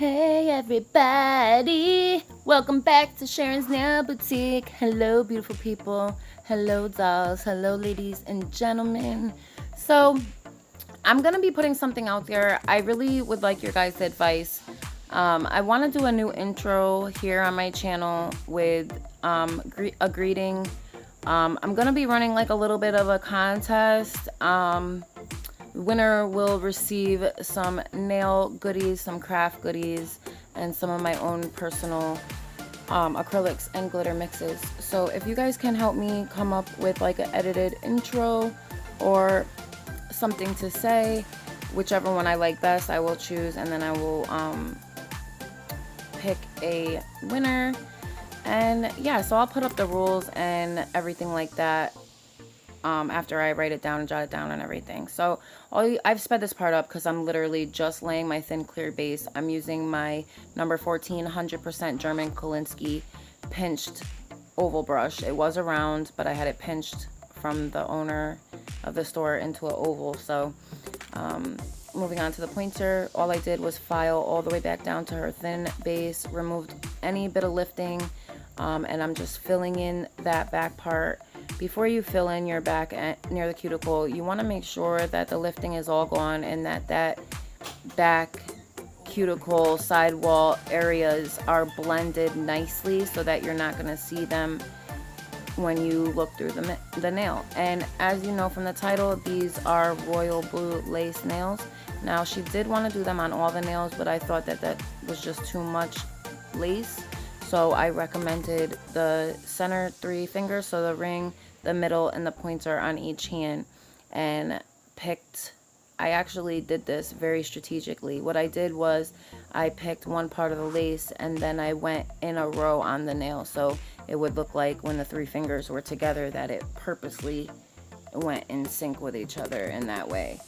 Hey everybody, welcome back to Sharon's Nail Boutique. Hello beautiful people, hello dolls, hello ladies and gentlemen. So I'm gonna be putting something out there. I really would like your guys' advice. I want to do a new intro here on my channel with a greeting. I'm gonna be running like a little bit of a contest. Winner will receive some nail goodies, some craft goodies, and some of my own personal acrylics and glitter mixes. So if you guys can help me come up with like an edited intro or something to say, whichever one I like best, I will choose, and then I will pick a winner. And yeah, so I'll put up the rules and everything like that after I write it down and jot it down and everything. So I've sped this part up because I'm literally just laying my thin clear base. I'm using my number 14 100% German Kolinsky pinched oval brush. It was a round, but I had it pinched from the owner of the store into an oval. So moving on to the pointer, all I did was file all the way back down to her thin base, removed any bit of lifting, and I'm just filling in that back part. Before you fill in your back near the cuticle, you want to make sure that the lifting is all gone and that back cuticle sidewall areas are blended nicely so that you're not going to see them when you look through the nail. And as you know from the title, these are royal blue lace nails. Now she did want to do them on all the nails, but I thought that was just too much lace. So I recommended the center 3 fingers, so the ring, the middle, and the pointer on each hand, and I actually did this very strategically. What I did was I picked one part of the lace and then I went in a row on the nail, so it would look like when the 3 fingers were together that it purposely went in sync with each other in that way.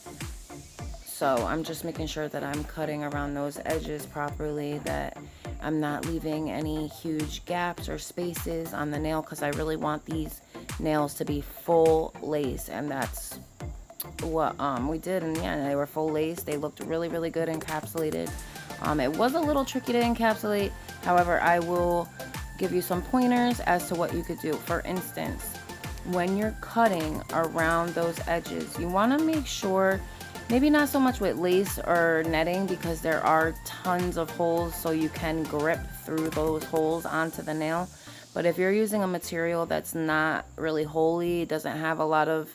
So I'm just making sure that I'm cutting around those edges properly, that I'm not leaving any huge gaps or spaces on the nail, because I really want these nails to be full lace, and that's what we did. And yeah, they were full lace. They looked really, really good encapsulated. It was a little tricky to encapsulate. However, I will give you some pointers as to what you could do. For instance, when you're cutting around those edges, you want to make sure, maybe not so much with lace or netting, because there are tons of holes, so you can grip through those holes onto the nail. But if you're using a material that's not really holey, doesn't have a lot of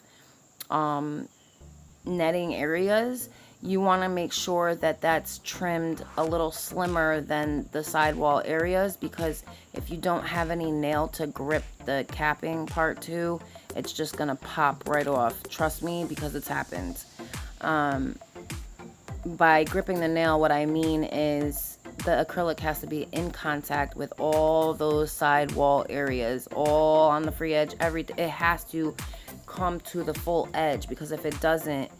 netting areas, you want to make sure that that's trimmed a little slimmer than the sidewall areas, because if you don't have any nail to grip the capping part to, it's just gonna pop right off. Trust me, because it's happened. By gripping the nail, what I mean is the acrylic has to be in contact with all those sidewall areas, all on the free edge, everything. It has to come to the full edge, because if it doesn't,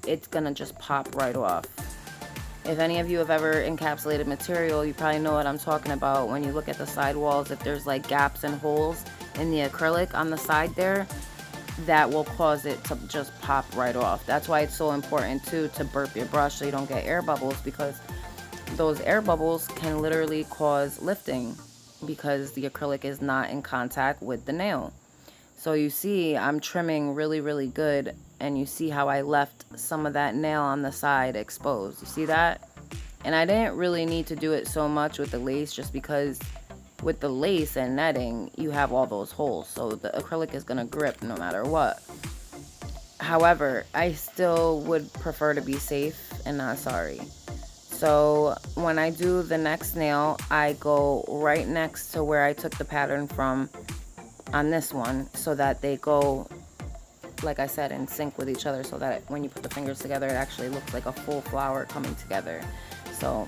it's gonna just pop right off. If any of you have ever encapsulated material, you probably know what I'm talking about. When you look at the sidewalls, if there's like gaps and holes in the acrylic on the side there, that will cause it to just pop right off. That's why it's so important too to burp your brush so you don't get air bubbles, because those air bubbles can literally cause lifting because the acrylic is not in contact with the nail. So you see I'm trimming really, really good, and you see how I left some of that nail on the side exposed. You see that? And I didn't really need to do it so much with the lace, just because with the lace and netting, you have all those holes, so the acrylic is going to grip no matter what. However, I still would prefer to be safe and not sorry. So when I do the next nail, I go right next to where I took the pattern from on this one, so that they go, like I said, in sync with each other, so that when you put the fingers together, it actually looks like a full flower coming together. So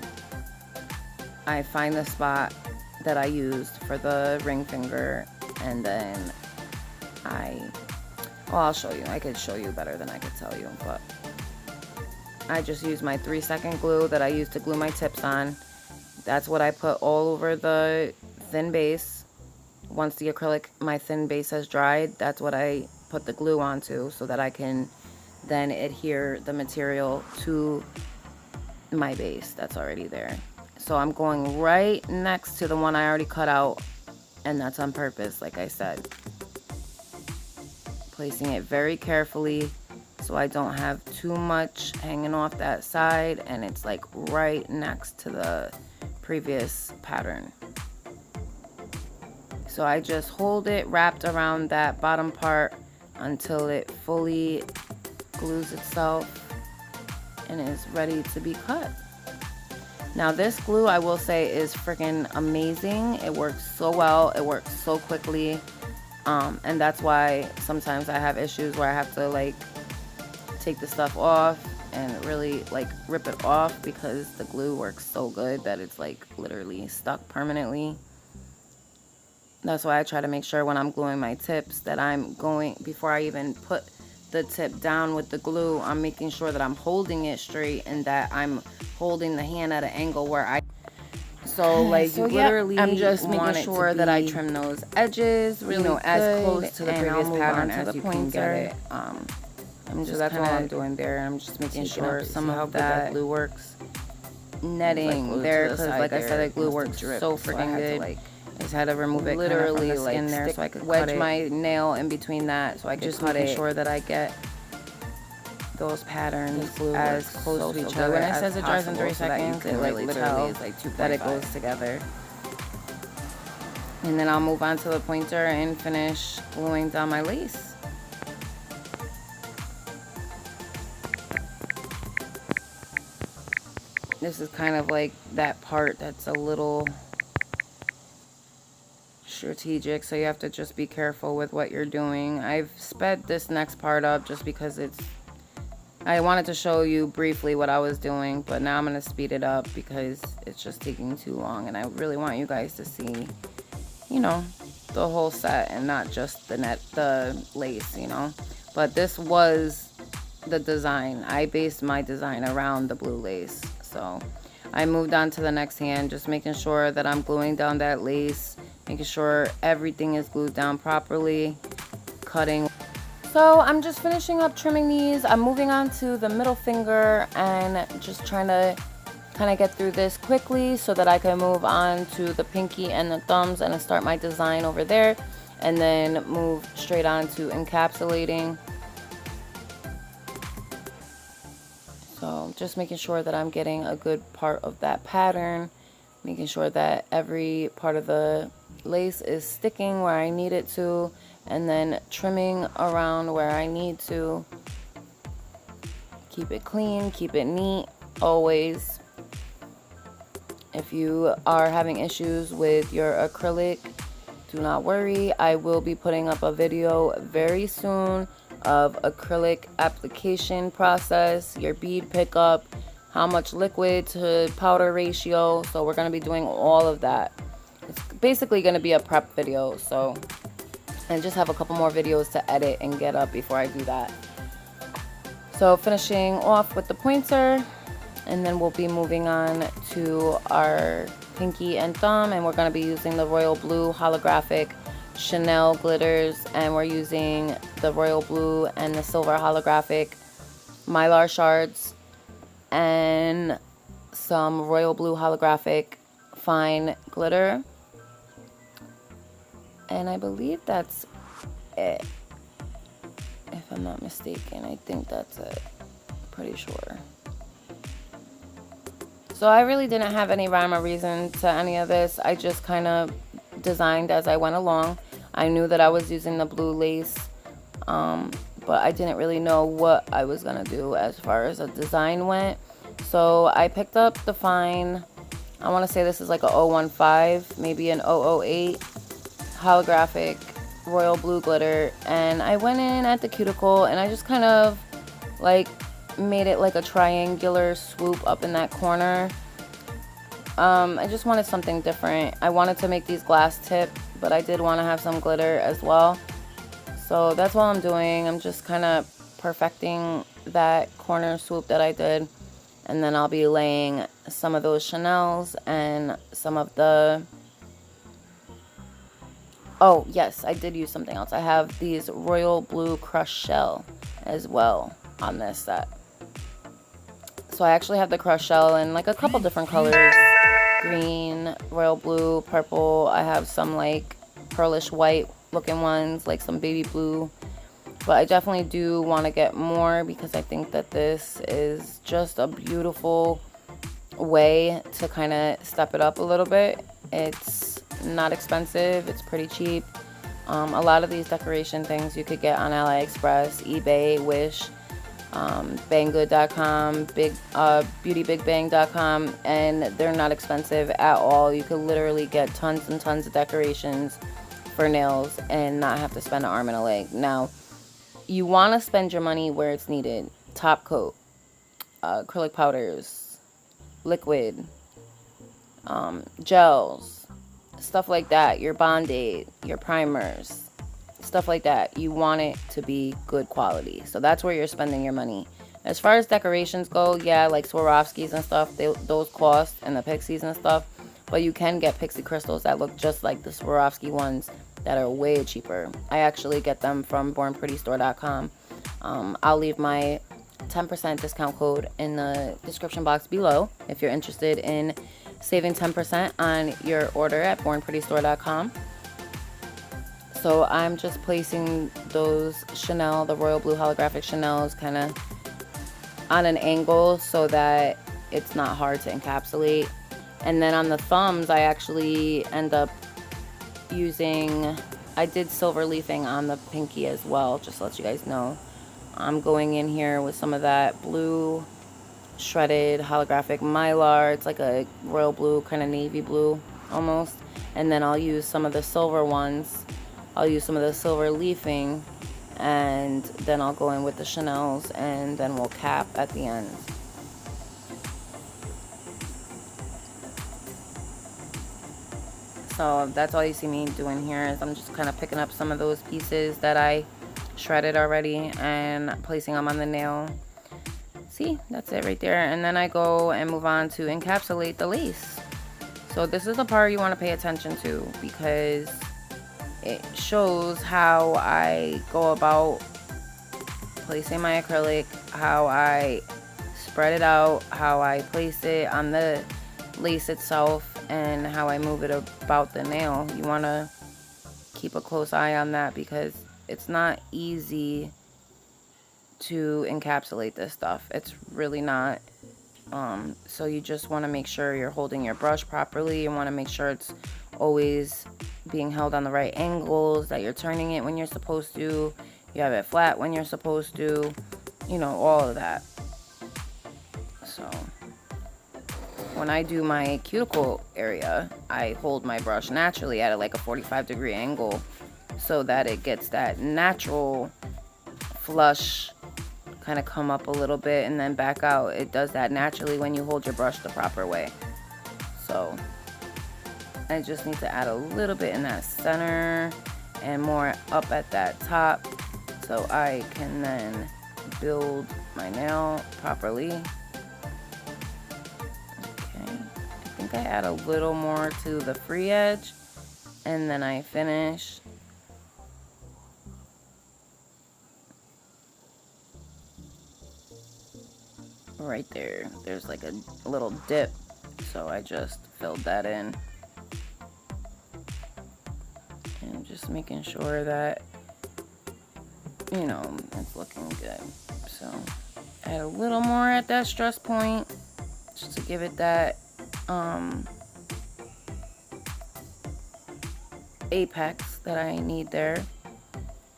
I find the spot that I used for the ring finger, and then I'll show you. I could show you better than I could tell you, but I just use my 3-second glue that I use to glue my tips on. That's what I put all over the thin base. Once the acrylic, my thin base has dried, that's what I put the glue onto, so that I can then adhere the material to my base that's already there. So I'm going right next to the one I already cut out, and that's on purpose, like I said. Placing it very carefully so I don't have too much hanging off that side, and it's like right next to the previous pattern. So I just hold it wrapped around that bottom part until it fully glues itself and is ready to be cut. Now this glue, I will say, is freaking amazing. It works so well, it works so quickly, and that's why sometimes I have issues where I have to like take the stuff off and really like rip it off, because the glue works so good that it's like literally stuck permanently. That's why I try to make sure when I'm gluing my tips that I'm going, before I even put the tip down with the glue, I'm making sure that I'm holding it straight and that I'm holding the hand at an angle where I, so like you literally, I'm just making sure that I trim those edges really, you know, as close to the previous pattern as you can get it. I'm just, that's all I'm doing there. I'm just making sure some of that glue works. Netting like there, because like I said, the glue works so freaking good. I just had to remove it literally from the skin there so I could wedge my nail in between that, so I could just make sure that I get those patterns as close to each other. When it says it dries in 3 seconds, it like literally is like 2.5 that it goes together. And then I'll move on to the pointer and finish gluing down my lace. This is kind of like that part that's a little strategic, so you have to just be careful with what you're doing. I've sped this next part up just because I wanted to show you briefly what I was doing, but now I'm going to speed it up because it's just taking too long, and I really want you guys to see, you know, the whole set and not just the lace, you know. But this was the design. I based my design around the blue lace. So I moved on to the next hand, just making sure that I'm gluing down that lace, making sure everything is glued down properly, cutting. So I'm just finishing up trimming these. I'm moving on to the middle finger and just trying to kind of get through this quickly so that I can move on to the pinky and the thumbs and start my design over there, and then move straight on to encapsulating. So just making sure that I'm getting a good part of that pattern, making sure that every part of the lace is sticking where I need it to, and then trimming around where I need to. Keep it clean, keep it neat, always. If you are having issues with your acrylic, do not worry. I will be putting up a video very soon of acrylic application process, your bead pickup, how much liquid to powder ratio. So we're going to be doing all of that. It's basically going to be a prep video, so I just have a couple more videos to edit and get up before I do that. So finishing off with the pointer, and then we'll be moving on to our pinky and thumb, and we're going to be using the royal blue holographic Chanel glitters, and we're using the royal blue and the silver holographic mylar shards and some royal blue holographic fine glitter, and I believe that's it, if I'm not mistaken. I think that's it, pretty sure. So I really didn't have any rhyme or reason to any of this. I just kind of designed as I went along. I knew that I was using the blue lace, but I didn't really know what I was going to do as far as a design went. So I picked up the fine, I want to say this is like a 015, maybe an 008 holographic royal blue glitter, and I went in at the cuticle and I just kind of like made it like a triangular swoop up in that corner. I just wanted something different. I wanted to make these glass tip, but I did want to have some glitter as well. So that's what I'm doing. I'm just kind of perfecting that corner swoop that I did. And then I'll be laying some of those Chanels and some of the... Oh, yes, I did use something else. I have these royal blue crushed shell as well on this set. So I actually have the crushed shell in like a couple different colors. green, royal blue, purple. I have some like pearlish white looking ones, like some baby blue. But I definitely do want to get more because I think that this is just a beautiful way to kind of step it up a little bit. It's not expensive. It's pretty cheap. A lot of these decoration things you could get on AliExpress, eBay, Wish, Banggood.com, BeautyBigBang.com, and they're not expensive at all. You could literally get tons and tons of decorations for nails and not have to spend an arm and a leg. Now, you want to spend your money where it's needed. Top coat, acrylic powders, liquid, gels, stuff like that, your Band-Aid, your primers, stuff like that. You want it to be good quality. So that's where you're spending your money. As far as decorations go, yeah, like Swarovskis and stuff, those cost, and the pixies and stuff. But you can get pixie crystals that look just like the Swarovski ones that are way cheaper. I actually get them from bornprettystore.com. I'll leave my 10% discount code in the description box below if you're interested in saving 10% on your order at bornprettystore.com. So I'm just placing those Chanel, the royal blue holographic Chanels, kind of on an angle so that it's not hard to encapsulate. And then on the thumbs, I actually end up using, I did silver leafing on the pinky as well, just to let you guys know. I'm going in here with some of that blue shredded holographic mylar. It's like a royal blue, kind of navy blue almost. And then I'll use some of the silver ones. I'll use some of the silver leafing, and then I'll go in with the Chanels, and then we'll cap at the end. So that's all you see me doing here, is I'm just kind of picking up some of those pieces that I shredded already and placing them on the nail. See, that's it right there. And then I go and move on to encapsulate the lace. So this is the part you want to pay attention to, because it shows how I go about placing my acrylic, how I spread it out, how I place it on the lace itself, and how I move it about the nail. You want to keep a close eye on that because it's not easy to encapsulate this stuff. It's really not. So you just want to make sure you're holding your brush properly. You want to make sure it's always being held on the right angles, that you're turning it when you're supposed to, you have it flat when you're supposed to, you know, all of that. So when I do my cuticle area, I hold my brush naturally at like a 45-degree angle so that it gets that natural flush, kind of come up a little bit and then back out. It does that naturally when you hold your brush the proper way. So I just need to add a little bit in that center and more up at that top so I can then build my nail properly. Okay, I think I add a little more to the free edge and then I finish. Right there, there's like a little dip, so I just filled that in. And just making sure that, you know, it's looking good. So add a little more at that stress point just to give it that apex that I need there.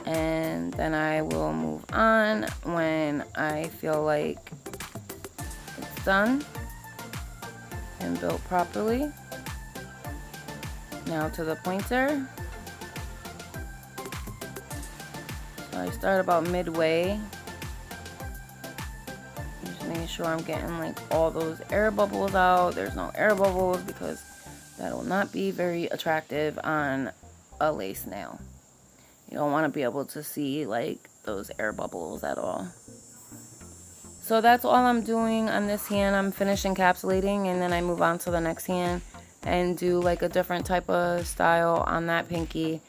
And then I will move on when I feel like it's done and built properly. Now to the pointer. So I start about midway. Just making sure I'm getting like all those air bubbles out. There's no air bubbles because that will not be very attractive on a lace nail. You don't want to be able to see like those air bubbles at all. So that's all I'm doing on this hand. I'm finished encapsulating and then I move on to the next hand and do like a different type of style on that pinky.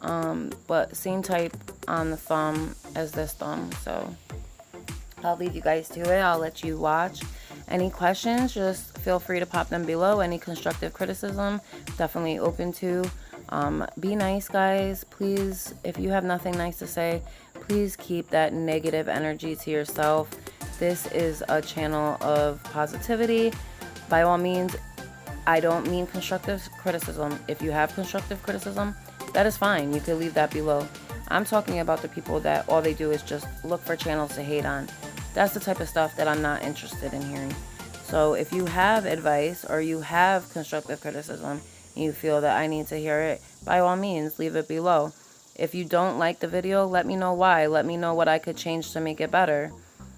But same type on the thumb as this thumb. So I'll leave you guys to it. I'll let you watch. Any questions, just feel free to pop them below. Any constructive criticism, definitely open to. Be nice, guys. Please, if you have nothing nice to say, please keep that negative energy to yourself. This is a channel of positivity. By all means, I don't mean constructive criticism. If you have constructive criticism, that is fine. You can leave that below. I'm talking about the people that all they do is just look for channels to hate on. That's the type of stuff that I'm not interested in hearing. So if you have advice or you have constructive criticism and you feel that I need to hear it, by all means, leave it below. If you don't like the video, let me know why. Let me know what I could change to make it better.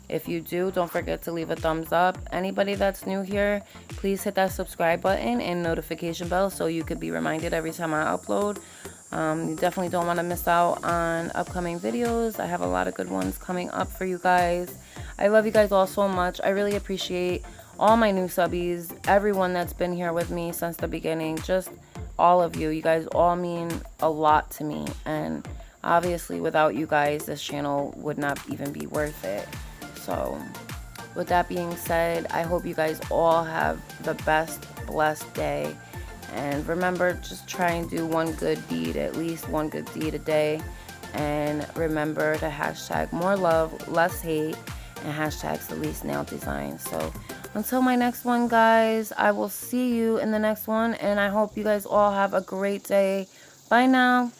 If you do, don't forget to leave a thumbs up. Anybody that's new here, please hit that subscribe button and notification bell so you could be reminded every time I upload. You definitely don't want to miss out on upcoming videos. I have a lot of good ones coming up for you guys. I love you guys all so much. I really appreciate all my new subbies, everyone that's been here with me since the beginning, just all of you. You guys all mean a lot to me, and obviously without you guys, this channel would not even be worth it. So with that being said, I hope you guys all have the best blessed day. And remember, just try and do one good deed, at least one good deed a day. And remember to hashtag more love, less hate, and hashtag Celeste Nail Design. So until my next one, guys, I will see you in the next one. And I hope you guys all have a great day. Bye now.